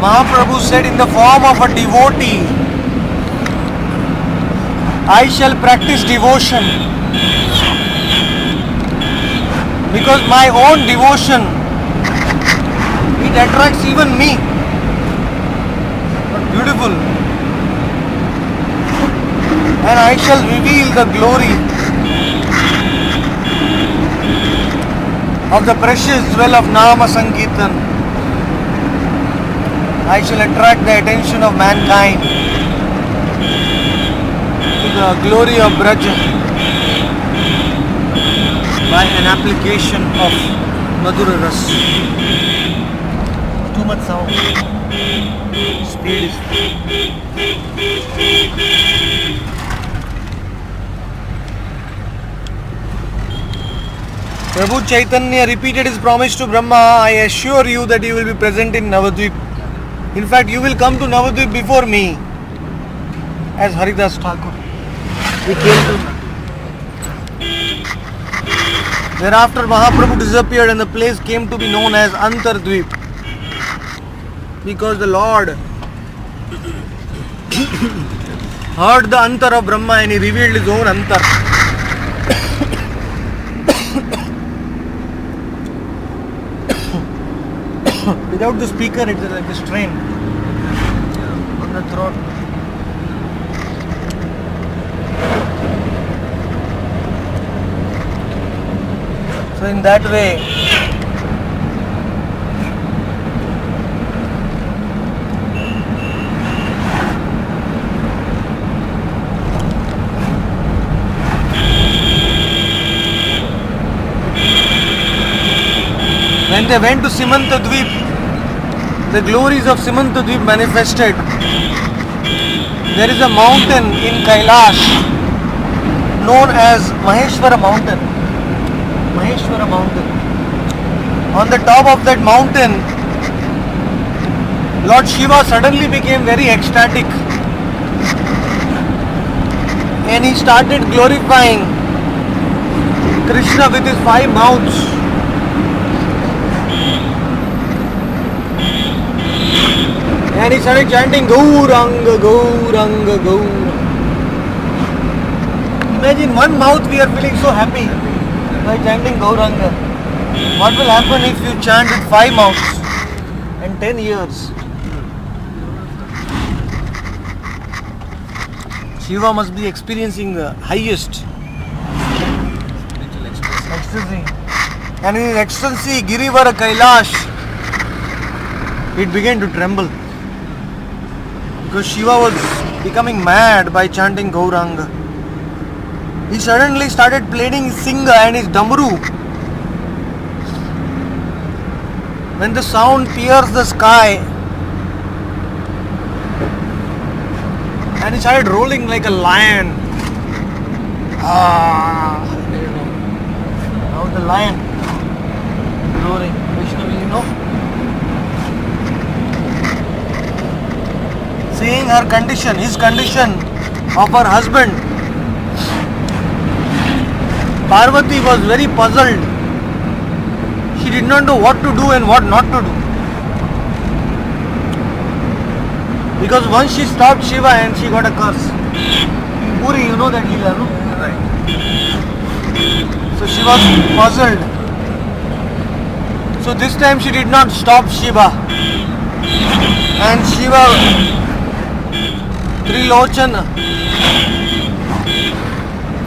Mahaprabhu said in the form of a devotee, I shall practice devotion because my own devotion, it attracts even me. Beautiful. And I shall reveal the glory of the precious jewel of Nama Sankirtan. I shall attract the attention of mankind to the glory of Braja by an application of Madhura Ras. Too much sound. Speed is. Prabhu Chaitanya repeated his promise to Brahma, I assure you that you will be present in Navadvip. In fact, you will come to Navadvip before me as Haridas Thakur. He came to. Thereafter Mahaprabhu disappeared and the place came to be known as Antardvip, because the Lord heard the Antar of Brahma and he revealed his own Antar. Without the speaker, it is like a strain on the throat. So in that way, when they went to Simantadvip, the glories of Simantadvip manifested. There is a mountain in Kailash known as Maheshwara Mountain. Maheshwara Mountain. On the top of that mountain, Lord Shiva suddenly became very ecstatic and he started glorifying Krishna with his 5 mouths. And he started chanting Gauranga, Gauranga, Gauranga. Imagine one mouth we are feeling so happy by chanting Gauranga. What will happen if you chant with 5 mouths and 10 years? Shiva must be experiencing the highest ecstasy. And in his ecstasy, Girivara Kailash, it began to tremble. Because Shiva was becoming mad by chanting Gauranga. He suddenly started playing his Singa and his Damru. When the sound pierced the sky and he started rolling like a lion. Now the lion roaring. Vaishnavi, you know? Seeing her condition, his condition of her husband, Parvati was very puzzled. She did not know what to do and what not to do. Because once she stopped Shiva and she got a curse. Puri, you know that Leela, no? Right. So she was puzzled. So this time she did not stop Shiva. And Shiva Trilochan,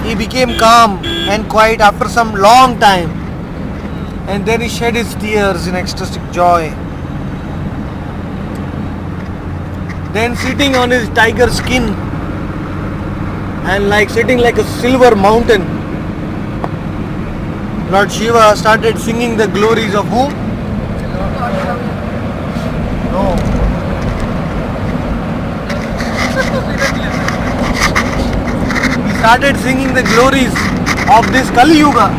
he became calm and quiet after some long time, and then he shed his tears in ecstatic joy. Then sitting on his tiger skin and sitting like a silver mountain, Lord Shiva started singing the glories of whom? No. Started singing the glories of this Kali Yuga.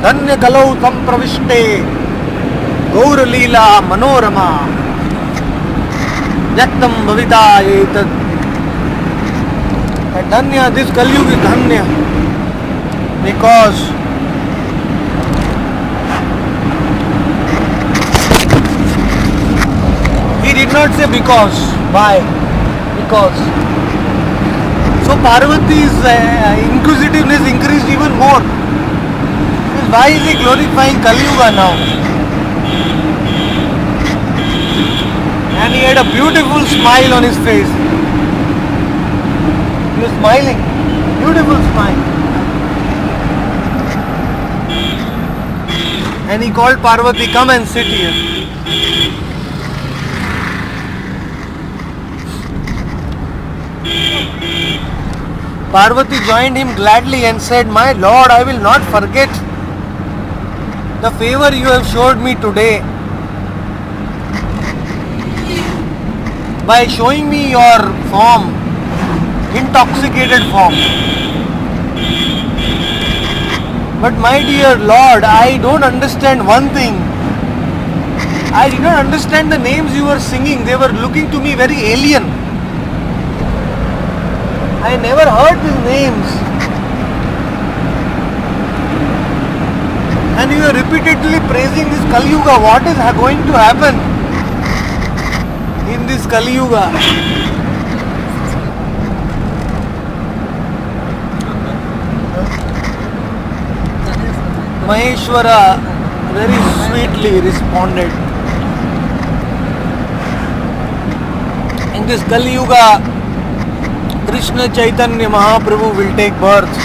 Dhanya Kalau Tam Pravishte Gaur Leela Manorama Yaktam Bhavita Etad. Dhanya, this Kali Yuga is Dhanya because not say because. Why? Because. So Parvati's inquisitiveness increased even more. Why is he glorifying Kali Yuga now? And he had a beautiful smile on his face. He was smiling. Beautiful smile. And he called Parvati, come and sit here. Parvati joined him gladly and said, my lord, I will not forget the favor you have showed me today by showing me your form, intoxicated form. But my dear lord, I don't understand one thing. I did not understand the names you were singing. They were looking to me very alien. I never heard these names. And you are repeatedly praising this Kali Yuga. What is going to happen in this Kali Yuga? Maheshwara very sweetly responded. In this Kali Yuga, Krishna Chaitanya Mahaprabhu will take birth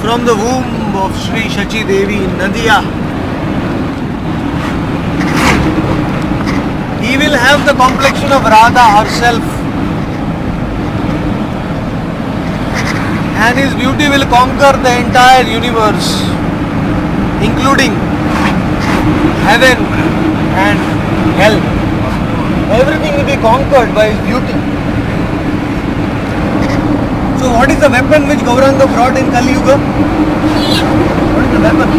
from the womb of Sri Shachi Devi in Nadia. He will have the complexion of Radha herself, and his beauty will conquer the entire universe, including heaven and hell. Everything will be conquered by his beauty. So what is the weapon which Gauranga brought in Kali Yuga? What is the weapon?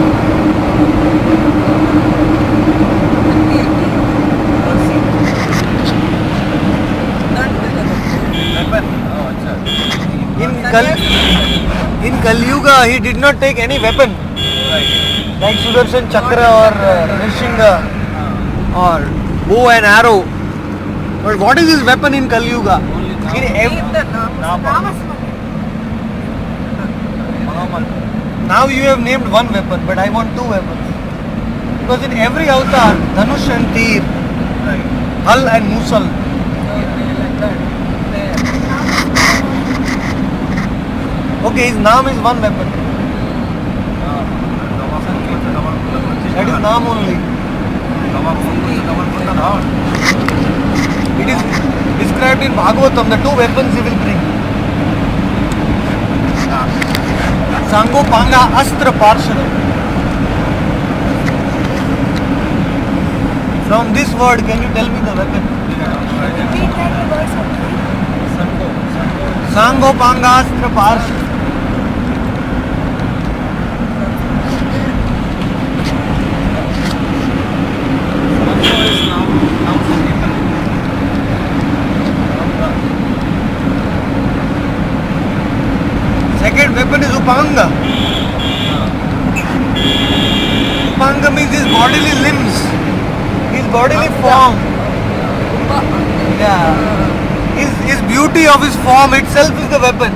In Kali Yuga, he did not take any weapon, like Sudarshan Chakra or Rishinga or bow and arrow. But what is his weapon in Kali Yuga? Now you have named one weapon, but I want two weapons. Because in every avatar, Dhanush and Tir, Hal and Musal. Okay, his Naam is one weapon. That is Naam only. It is described in Bhagavatam, the two weapons he will bring. Sangopanga Astra Parshada. From this word, can you tell me the weapon? Sangopanga Astra Parshada. Second weapon is Upanga. Upanga means his bodily limbs, his bodily form. Yeah. His beauty of his form itself is the weapon.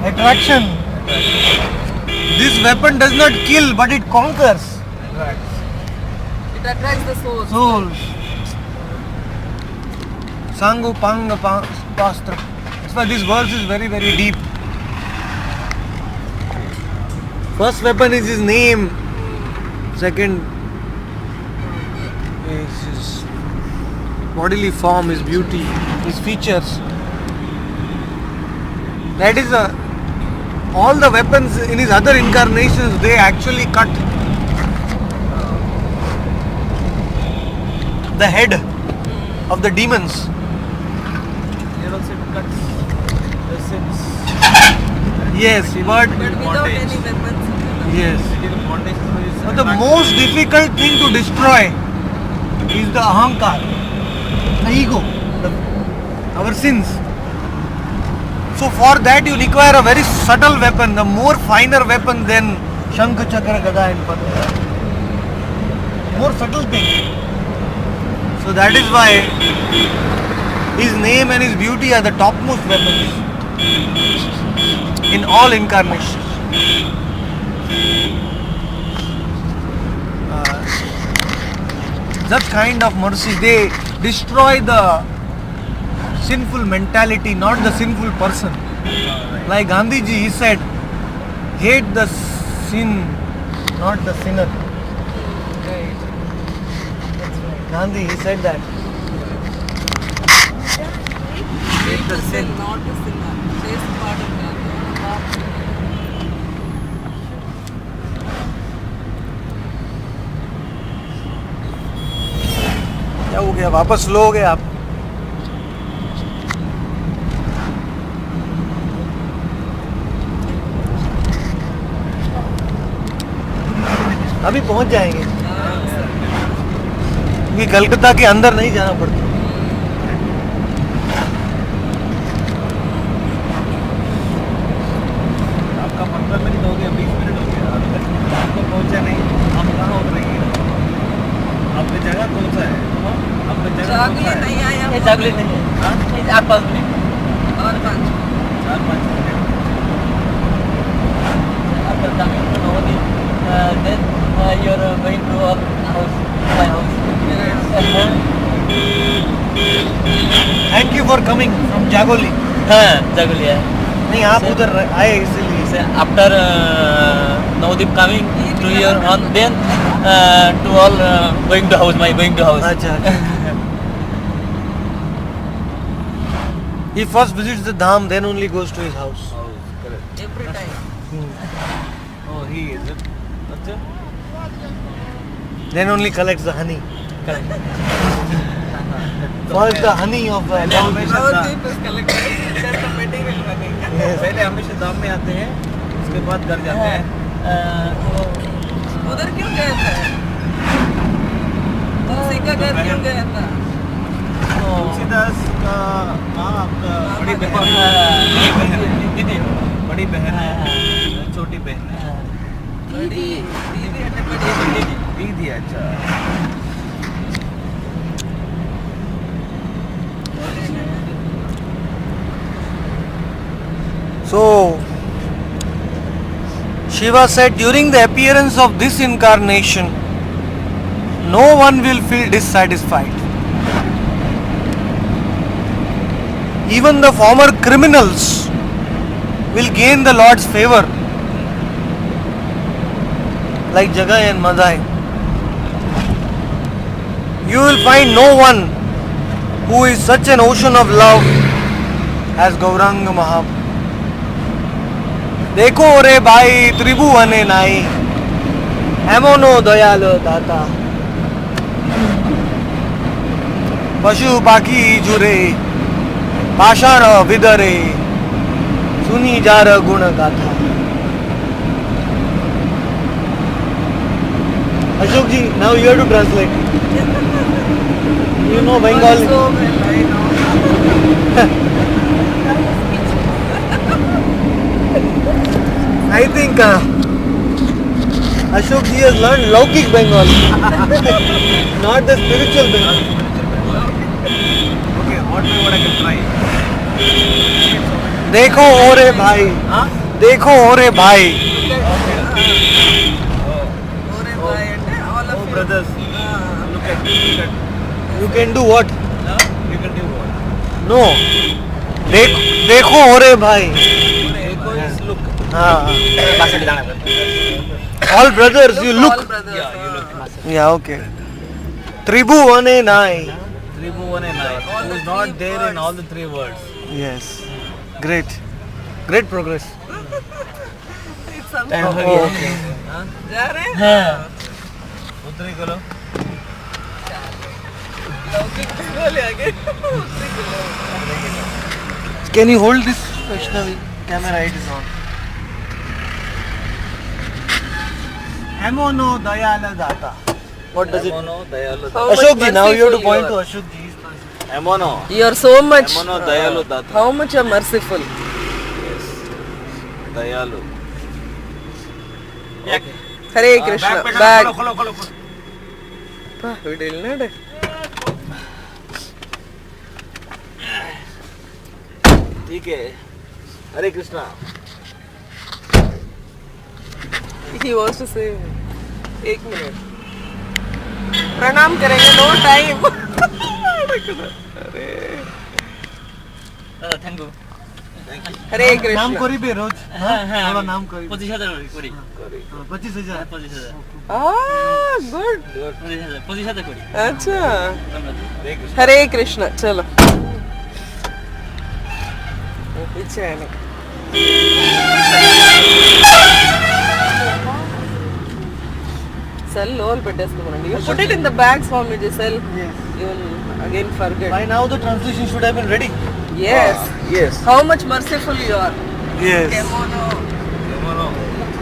Attraction. This weapon does not kill, but it conquers. It attracts the soul. Souls. Sangu Panga Pastra. That's why this verse is very, very deep. First weapon is his name. Second is his bodily form, his beauty, his features. That is all the weapons in his other incarnations, they actually cut the head of the demons. Here also it cuts the sins. Yes, but without any weapons. yes. But the most difficult thing to destroy is the ahankar, the ego, our sins. So for that you require a very subtle weapon, the more finer weapon than Shankha, Chakra, Gada and Padma. more subtle thing. So that is why his name and his beauty are the topmost weapons in all incarnations. Such kind of mercy, they destroy the sinful mentality, not the sinful person. Like Gandhi ji, he said, hate the sin, not the sinner. Right. Gandhi, he said that. Hate the sin, not the sinner. Chase part of that. क्या हो गया, वापस लो हो गए आप? अभी पहुंच जाएंगे क्योंकि कलकत्ता के अंदर नहीं जाना पड़ता. आपका 15 मिनट हो गया, 20 मिनट हो गया, अभी तक आपको पहुंचा नहीं. आप कहाँ उतरेंगे? आपकी जगह कौन सा है? आपकी जगह कौन जागले सा है? नहीं आया. ये जागले नहीं है. हाँ? ये 4-5 मिनट. और 5. 4-5 minute. After coming to Navadip, then you are going to our house, my house. Thank you for coming from Jagoli. हाँ, जागले है. नहीं, आप उधर आए इसीलिए. After Navadip coming to your on, then to all going to house, my going to house. अच्छा. He first visits the dham, then only goes to his house. Every time. Oh, he is it? Then only collects the honey. First the honey of Navadip is collected. Then the material बनेगा. पहले हमेशा धाम में आते हैं, उसके बाद घर जाते हैं. उधर क्यों गया था? तुलसी का घर क्यों गया था? तुलसीदास का माँ आपका बड़ी बहन दीदी. बड़ी बहन है, छोटी बहन है. बड़ी दीदी है बड़ी. दीदी. अच्छा. So Shiva said, during the appearance of this incarnation, no one will feel dissatisfied. Even the former criminals will gain the Lord's favor, like Jagai and Madai. You will find no one who is such an ocean of love as Gauranga Mahaprabhu. देखो रे भाई त्रिभुवने नाई amino दयालो दाता पशु पाखी जुरे पाषाण विदरे सुनी जार गुण गाथा. Ashok ji, now you have to translate. You know Bengali. So well, I know. I think Ashok ji has learned Laukik Bengali, not the spiritual Bengali. Okay, what I can try. देखो ओरे भाई, देखो ओरे भाई. Ore bhai ante all of you. Brothers, Ah. look at. You can do what? You can do what? No. देखो ओरे भाई. देखो is look. हाँ. All brothers, you All look. brothers. Yeah, you look. Yeah, okay. Tribhuvane nai. Tribhuvan and All I, the who is three not there in words. all the 3 words. Yes. Great. Great progress. It's something. Time हो Oh, गया. okay. जा रहे हैं? हाँ. उतरी करो. लौकिक बोले आगे. Can you hold this, Vaishnavi? Camera, it is on. Amono Dayala Data. What does it mean? Amono Dayalu. How much Ashok ji, now you have to merciful point you to are. Ashok ji. Amono. You are so much. Amono Dayalu Data. How much you are merciful. Dayalu. Hare Krishna. Back. వీడు వెళ్ళినాడే. ठीक है. हरे Krishna. He wants to say 1 minute. प्रणाम करेंगे, no time. Thank you. Hare Krishna. नाम करी बे रोज. थोड़ा नाम करी. 25,000 করি। 25,000. 25,000 गुड. 25,000 করি। अच्छा. हरे कृष्णा. हरे कृष्ण. चलो वो पीछे है ना. Sell all పెట్టేసుకోమండి. You put it in the bags for me, Giselle. Yes. You will again forget. By now the translation should have been ready. Yes. Yes. How much merciful you are. Yes. Kemono.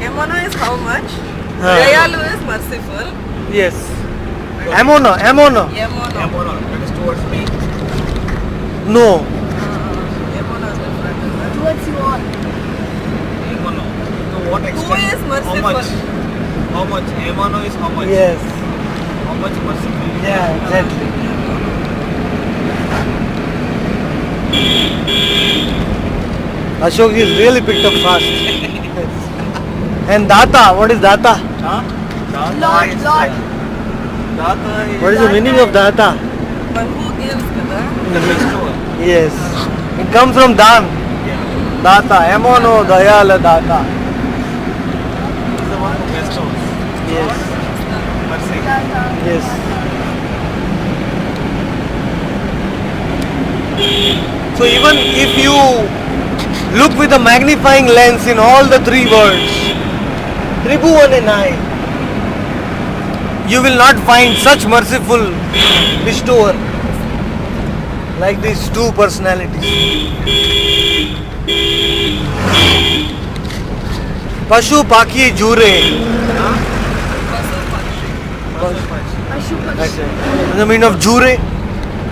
Kemono is how much? Ah. Dayalu is merciful. Yes. Amono. Yemono. That is towards me. No. Yemono is different. Towards you all. To what Who extent? is merciful? How much? Emano is how much? Yes. How much merciful? Yeah, exactly. Ashok is really picked up fast. And Data, what is Data? Huh? Lord, Lord. Data is What is the meaning of Data? But who gives kada? the bestower. Yes. It comes from Dan. Data, Amono, Dayala, Data. He's the one who bestows. Yes. Mercy. Yes. So even if you look with a magnifying lens in all the three words, Tribhuvan and I, you will not find such merciful bestower like these two personalities. Pashu Paki Jure. Ashok. The meaning of Jure?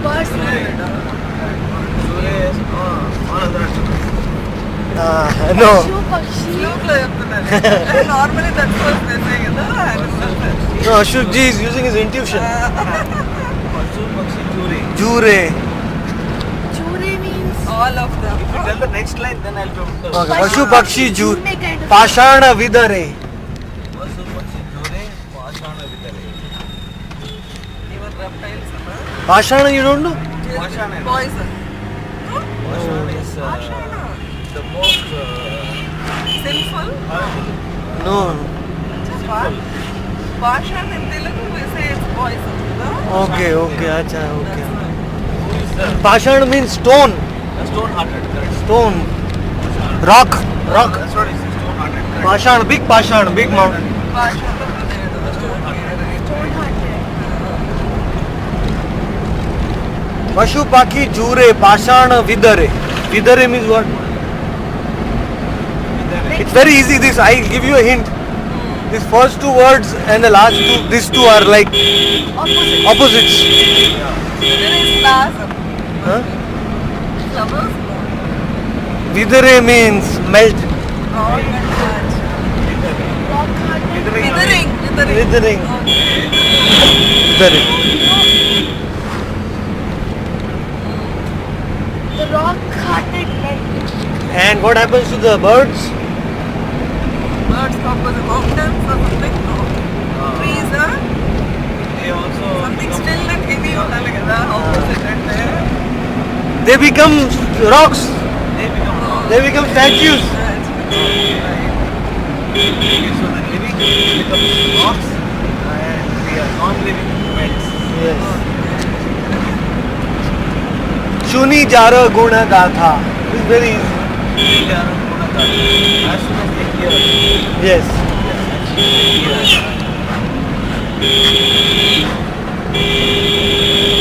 Birds. No. Ashok Pakshi. Look lo చెప్తున్నారు. Normally that's what they say కదా. No, Ashok ji is using his intuition. Pashu Pakshi Jure. Jure. Chure means. All of them. If you tell the next line, then I'll be able to. Okay. Pashu Pakshi Jure. June kind of. Pashana Vidare. Pashu Pakshi Jure, Pashana Vidare. Even reptiles. Pashana you don't know? Pashana. Poison. Pashana is Pashana. the most Sinful. No. Pashan in Telugu we say it's poison. No? Okay, okay, acha, okay. who is the Pashana means stone. stone-hearted. Correct. Stone. Rock. Rock. That's what it is. Stone-hearted. Correct. Pashana, big Pashana, big mountain. Pashan. Pashu Paki Jure, Pashana Vidare. Vidare means what? It's very easy. This I give you a hint. These first two words and the last two, these two are like Opposite. opposites. There is blossom. Huh? Flowers. Vidare means melt. Almond patch. Rock hearted. Withering. Withering. Vidare. The rock hearted men. And what happens to the birds? Birds come from the mountains or something. No. Trees are They also something become- still and heavy ఉండాలి కదా. Opposite అంటే. They become rocks. They become rocks. They become statues. Okay, so the living becomes rocks and we are non-living plants. Yes. Shuni Jara Guna Gatha. It's very easy. They are Gunakar. As soon as they hear, Yes.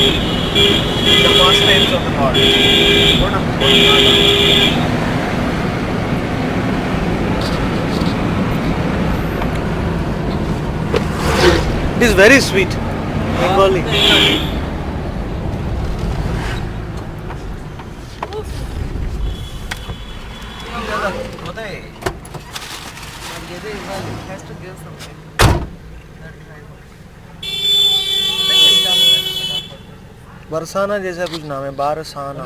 the pastimes of the Lord. It is very sweet. Bengali. Has to give something. That driver. Barsana जैसा कुछ नाम है, बारसाना।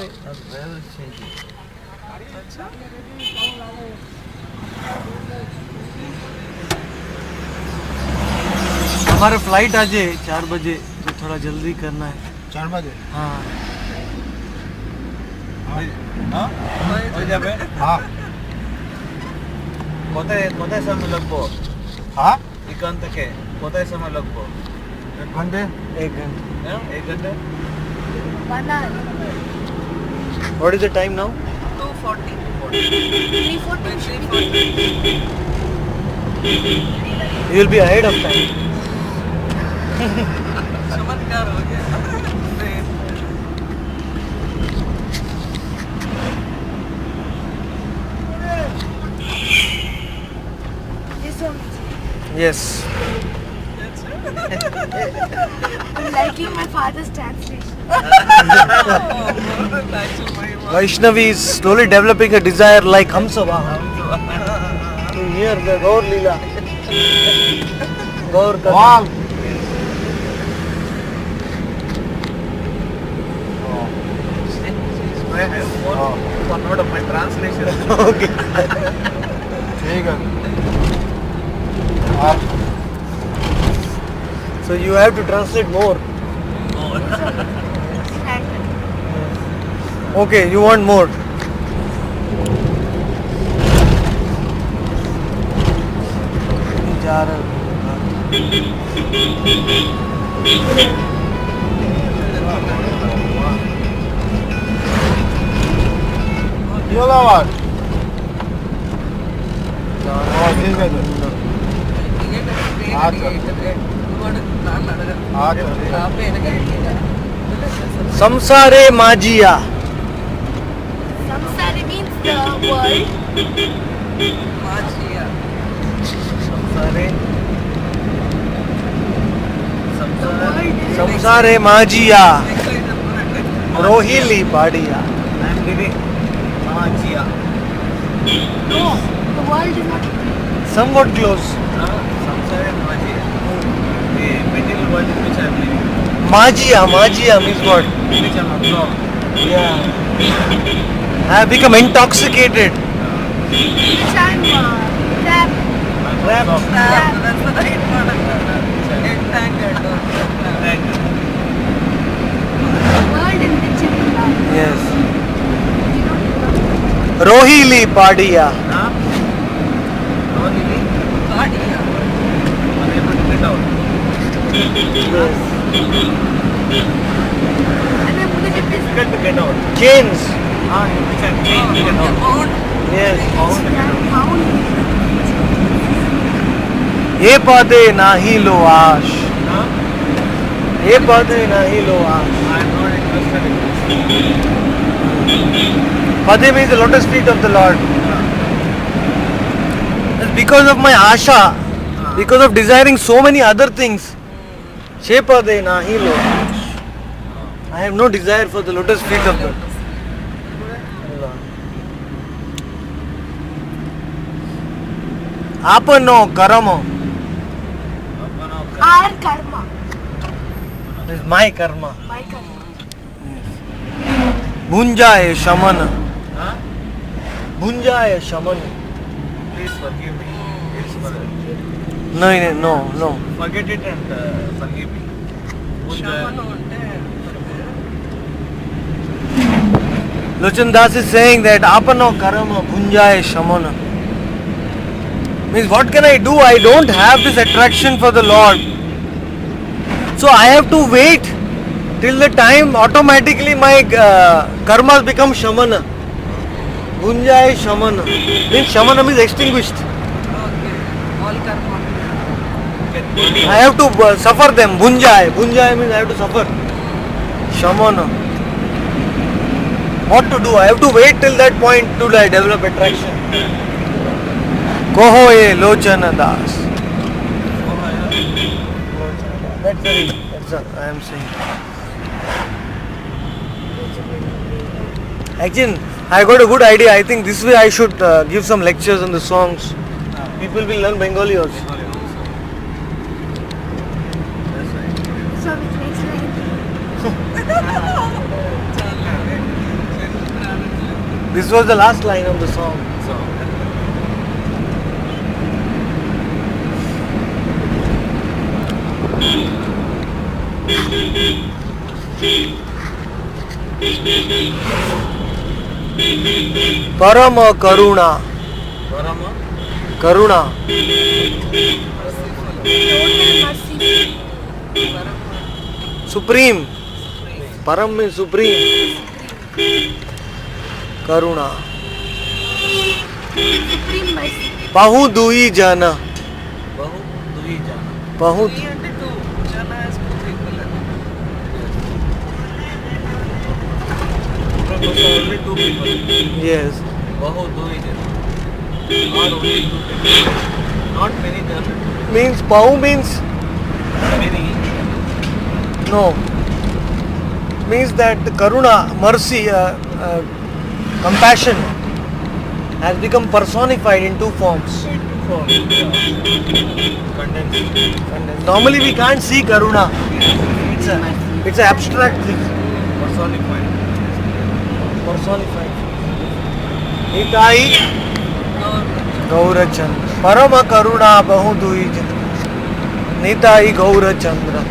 हमारे flight आज है 4 बजे, तो थोड़ा जल्दी करना है। 4 बजे? हाँ हाँ কোথায় সময় লাগবো हाँ এখান থেকে কোথায় সময় লাগবো 1 घंटे 1 घंटे। হ্যাঁ 1 ঘন্টা 1 hour. What is the time now? 2:40. 3:40. You will be ahead of time. चमत्कार हो गया। This one. Yes. I'm liking my father's translation. Vaishnavi is slowly developing a desire like Hamsava to hear the Gaur Leela. Gaur Katha. Wow. one word of my translation. Okay. ठीक है आप So you have to translate more. Okay, you want more. जा रहा ये आवाज ठीक है संसारे माजिया. Samsara means the world. The world is संसारे माजिया रोहिली Padia. I am giving Chia. no. The world is not. Somewhat close. Samsara and Majia. The material world in which I am living, Majiya means what? in which I am absorbed. Yeah. I have become intoxicated. Chanma. Trap. Trap. That's the right word. Entangled. The world in which you belong. Yes. You know, रोहिली Padia. Huh? No, Lily. Unable to get out. and then मुझे जब Difficult to get out. Chains. In which I am chained to get out. Yes. found ये पदे नाही लो आश. Huh? ये पदे नाही लो आश. I am not interested in this. Pade means the lotus feet of the Lord. It's because of my asha, because of desiring so many other things. She pade nahi lo ash. I have no desire for the lotus feet of the Lord. Apano karamo our karma. is my karma. My karma. Bhunjaye shamana. Huh? Bhunjaye shamana. Please forgive me. Please forgive me. No. Forget it and forgive me. Lochan Das is saying that apano karama bhunjaye shamana. Means what can I do? I don't have this attraction for the Lord. So I have to wait till the time automatically my karmas become shamana. Bhunjaye shamana. Means shamana means extinguished. All karma. I have to suffer them. Bhunjaye means I have to suffer. Shamana. What to do? I have to wait till that point to develop attraction. Koho ye Lochana Das. That's what I am saying. Actually, I got a good idea. I think this way I should give some lectures on the songs. People will learn Bengali also. So which makes like This was the last line of the song. Parama Karuna. Karuna. Supreme. Param means supreme. Karuna. Supreme mercy. Pahu dui jana. Bahu dui jana. Pahu. Three and two. Jana has two people. Only two people. Yes. Bahu dui jana. Or only two people. Not many jana. Means Pahu means Many. no. Means that the Karuna, mercy, compassion has become personified in two forms. Condensed. Normally we can't see Karuna. It's an abstract thing. Personified. Personified. Nitai Gaurachandra. Parama Karuna Bahu Dui Jana. Nitai Gaurachandra.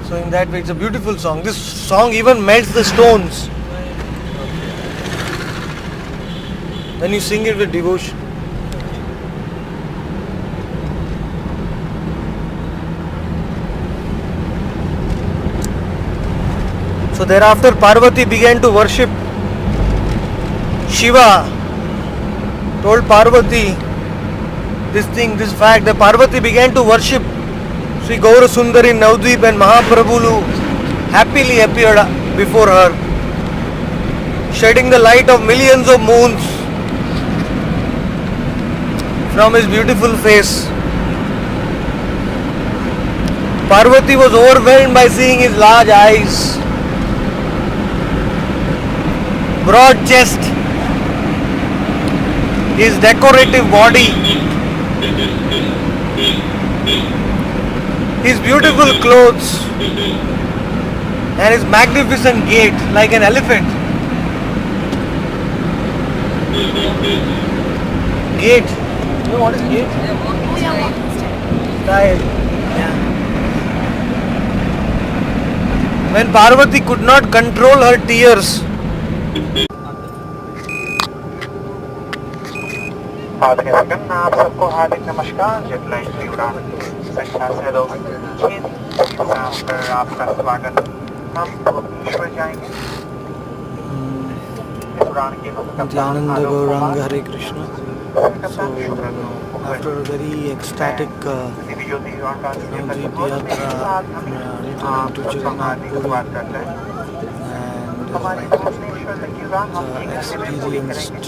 So in that way it's a beautiful song. This song even melts the stones when you sing it with devotion. So thereafter Parvati began to worship Shiva. Told Parvati this fact that Parvati began to worship Sri Gaura Sundari Navadvip and Mahaprabhu happily appeared before her, shedding the light of millions of moons from his beautiful face. Parvati was overwhelmed by seeing his large eyes, broad chest, his decorative body, his beautiful clothes, and his magnificent gait like an elephant. Gait. You know what is gait? Style. Yeah. When Parvati could not control her tears, आप सबको हार्दिक नमस्कार। Jet line की उड़ान संख्या 6 पर आपका स्वागत। हम भुवनेश्वर जाएंगे। इस उड़ान की Nityananda Gauranga Hare Krishna. So after a very ecstatic Navadvip Yatra, returning to Jagannath Puri and experienced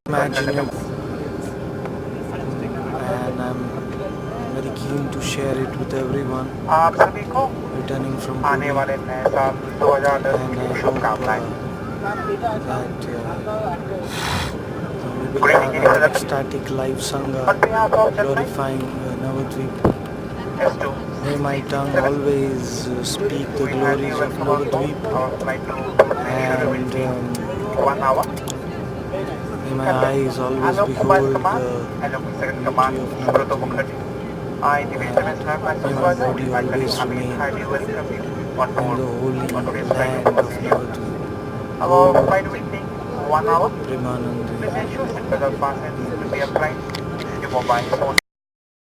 imagine it, and I'm very keen to share it with everyone आप सभी को returning from आने Puri, वाले नए साल 2010 and की I hope शुभकामनाएं। that we will have an ecstatic live sanga glorifying Navadvip. May my tongue always speak the glories of Navadvip, and may my eyes always behold the beauty of Navadvip. May my body always remain in the holy land of Navadvip. Our flight will take 1 hour. Premanande. Please ensure seatbelt are fastened to be upright. Your mobile phone